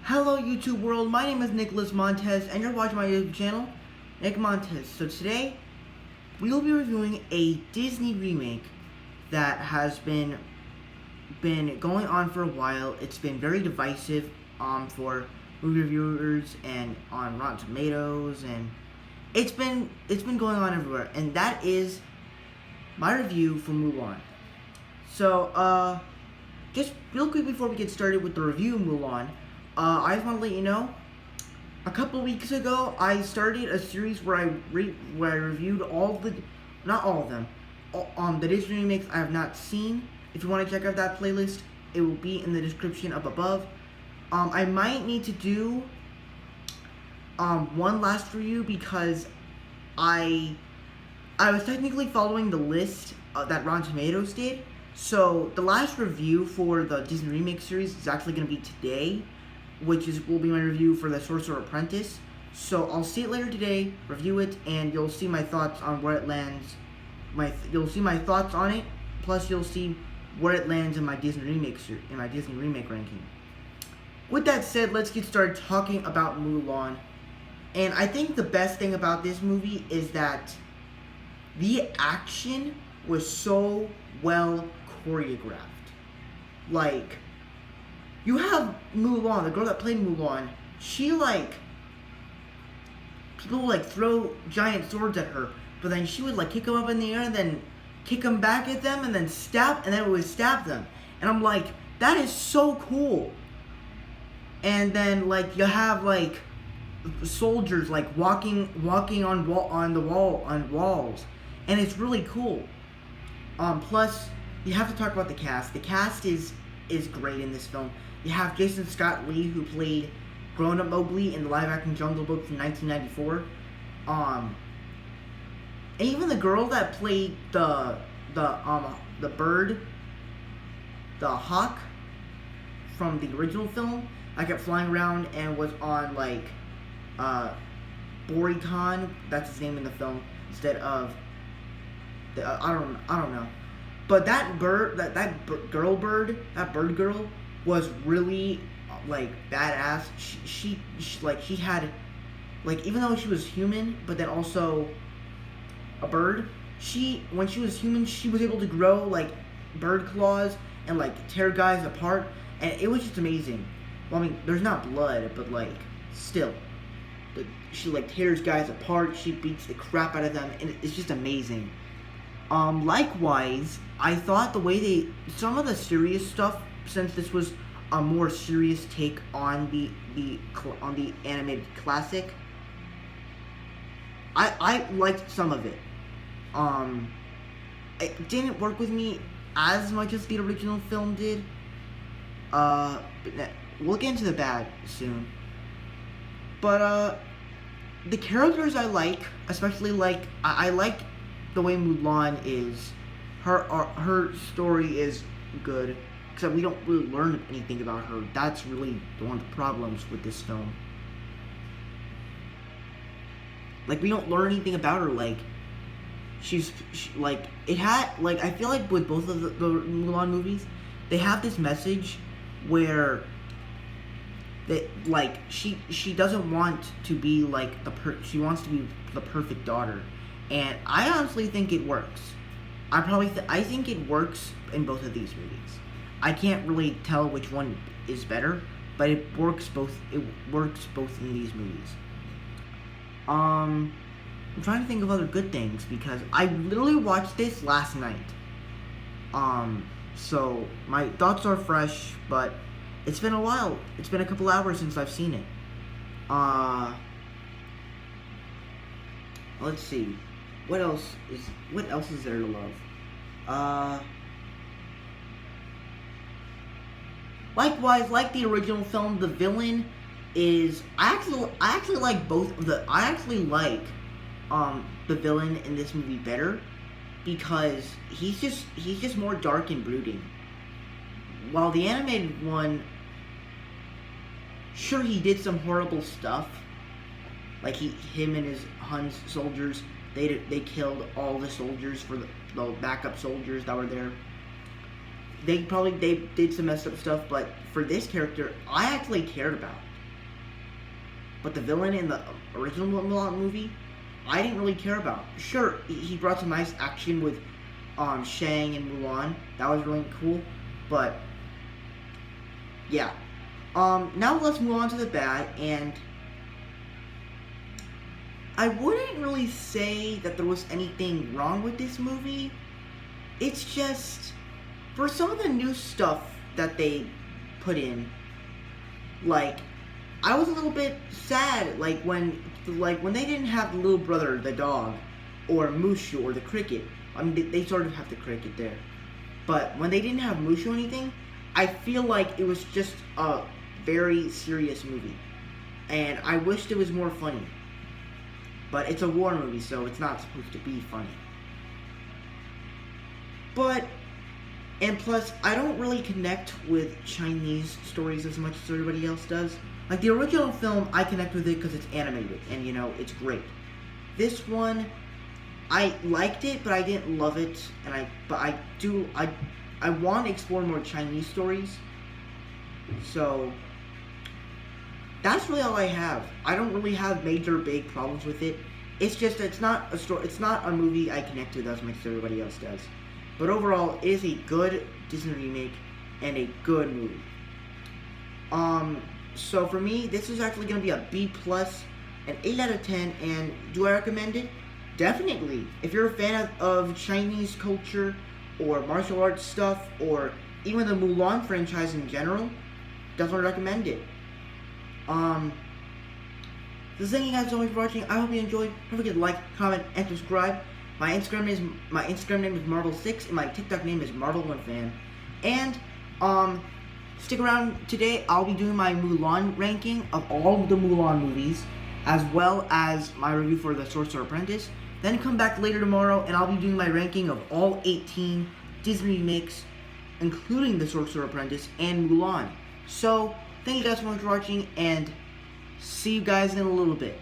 Hello YouTube world, my name is Nicholas Montez and you're watching my YouTube channel, Nick Montez. So today, we will be reviewing a Disney remake that has been going on for a while. It's been very divisive for movie reviewers and on Rotten Tomatoes, and it's been going on everywhere, and that is my review for Mulan. So just real quick before we get started with the review of Mulan, I just want to let you know, a couple weeks ago, I started a series where I reviewed not all of them, the Disney remakes I have not seen. If you want to check out that playlist, it will be in the description up above. I might need to do one last review because I was technically following the list that Rotten Tomatoes did. So the last review for the Disney remake series is actually going to be today, which will be my review for The Sorcerer Apprentice. So I'll see it later today, review it, and you'll see my thoughts on where it lands. You'll see my thoughts on it, plus you'll see where it lands in my Disney remake ranking. With that said, let's get started talking about Mulan. And I think the best thing about this movie is that the action was so well choreographed. Like, you have Mulan, the girl that played Mulan, people would throw giant swords at her, but then she would kick them up in the air and then kick them back at them and then it would stab them. And I'm like, that is so cool. And then you have soldiers walking on walls, and it's really cool. Plus you have to talk about the cast. The cast is great in this film. You have Jason Scott Lee, who played grown-up Mowgli in the live-action Jungle Book from 1994. And even the girl that played the bird, the hawk from the original film, kept flying around and was on Boricon, that's his name in the film, instead of I don't know. But that bird, that bird girl was really badass. She had even though she was human, but then also a bird. When she was human, she was able to grow bird claws and tear guys apart, and it was just amazing. Well, I mean, there's not blood, but still, she tears guys apart. She beats the crap out of them, and it's just amazing. Likewise, I thought the way some of the serious stuff, since this was a more serious take on the animated classic, I liked some of it. It didn't work with me as much as the original film did. But we'll get into the bad soon. But the characters I like, especially I like the way Mulan is. Her story is good, except we don't really learn anything about her. That's really one of the problems with this film. We don't learn anything about her. I feel with both of the Mulan movies, they have this message where that she doesn't want to be she wants to be the perfect daughter, and I honestly think it works. I think it works in both of these movies. I can't really tell which one is better, but it works both. It works both in these movies. I'm trying to think of other good things because I literally watched this last night. So my thoughts are fresh, but it's been a while. It's been a couple hours since I've seen it. Let's see. What else is there to love? Likewise, like the original film, the villain is I actually like both of the I actually like the villain in this movie better because he's just more dark and brooding. While the animated one, sure, he did some horrible stuff. Him and his Hun soldiers, they killed all the soldiers for the backup soldiers that were there. They did some messed up stuff, but for this character, I actually cared about. but the villain in the original Mulan movie, I didn't really care about. Sure, he brought some nice action with Shang and Mulan. That was really cool, but yeah. Now let's move on to the bad, and I wouldn't really say that there was anything wrong with this movie. It's just, for some of the new stuff that they put in, like, I was a little bit sad, like when they didn't have the little brother, the dog, or Mushu, or the cricket. I mean, they sort of have the cricket there. But when they didn't have Mushu or anything, I feel like it was just a very serious movie. And I wished it was more funny. But it's a war movie, so it's not supposed to be funny. But, and plus, I don't really connect with Chinese stories as much as everybody else does. Like, the original film, I connect with it because it's animated, and, you know, it's great. This one, I liked it, but I didn't love it, and I want to explore more Chinese stories. So, that's really all I have. I don't really have major big problems with it. It's just, it's not a movie I connect with as much as everybody else does. But overall, it is a good Disney remake and a good movie. So for me, this is actually going to be a B+, an 8 out of 10, and do I recommend it? Definitely. If you're a fan of Chinese culture, or martial arts stuff, or even the Mulan franchise in general, definitely recommend it. So thank you guys so much for watching. I hope you enjoyed. Don't forget to like, comment, and subscribe. My Instagram name is Marvel6, and my TikTok name is Marvel1Fan. And stick around today. I'll be doing my Mulan ranking of all of the Mulan movies, as well as my review for The Sorcerer Apprentice. Then come back later tomorrow, and I'll be doing my ranking of all 18 Disney remakes, including The Sorcerer Apprentice and Mulan. So thank you guys so much for watching, and see you guys in a little bit.